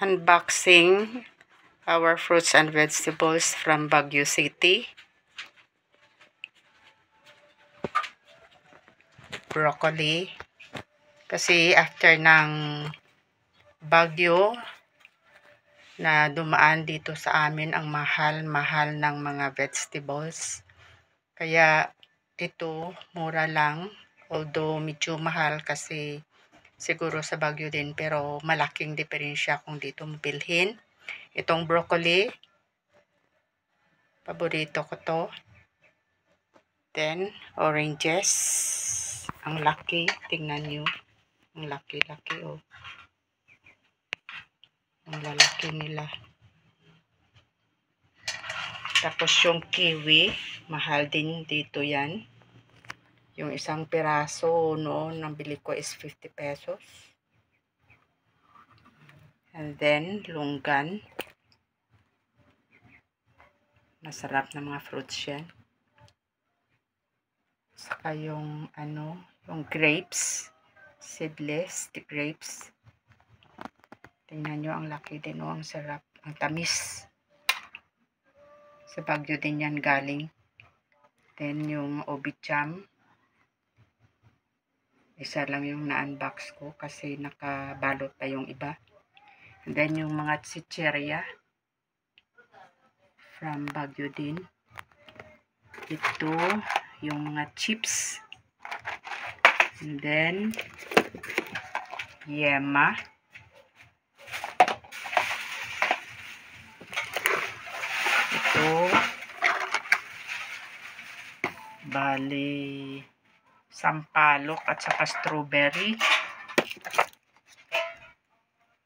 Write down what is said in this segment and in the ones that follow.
Unboxing our fruits and vegetables from Baguio City. Broccoli. Kasi after ng bagyo na dumaan dito sa amin, ang mahal-mahal ng mga vegetables. Kaya ito mura lang. Although medyo mahal kasi siguro sa Baguio din, pero malaking diferensya kung dito mabilhin. Itong broccoli, paborito ko to. Then, oranges. Ang laki. Tingnan nyo. Ang laki-laki, oh. Ang lalaki nila. Tapos yung kiwi, mahal din dito yan. Yung isang piraso noon, nabili ko is 50 pesos. And then, lunggan. Masarap na mga fruits yan. Saka yung, yung grapes. Seedless grapes. Tingnan nyo, ang laki din, oh. Ang sarap. Ang tamis. Sa Baguio din yan galing. Then, yung obicham. Isa lang yung na-unbox ko kasi nakabalot pa yung iba. And then, yung mga chicheria from Baguio din. Ito, yung mga chips. And then, yema. Ito, bali, sampalok at saka strawberry.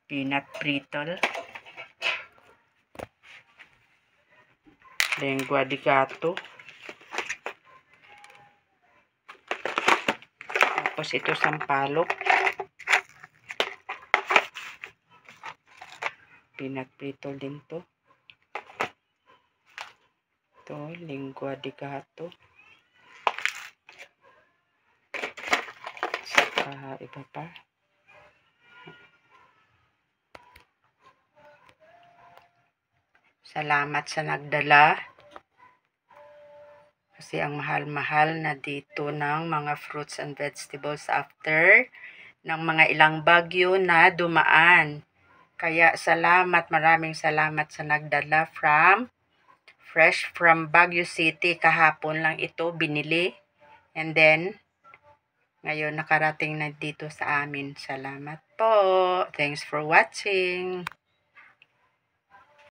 Peanut brittle. Lengua di gato. Tapos ito sampalok. Peanut brittle din to. Ito, lengua di gato. Saka iba pa. Salamat sa nagdala. Kasi ang mahal-mahal na dito ng mga fruits and vegetables after ng mga ilang bagyo na dumaan. Kaya salamat, maraming salamat sa nagdala fresh from Baguio City. Kahapon lang ito binili. And then, ngayon nakarating na dito sa amin. Salamat po. Thanks for watching.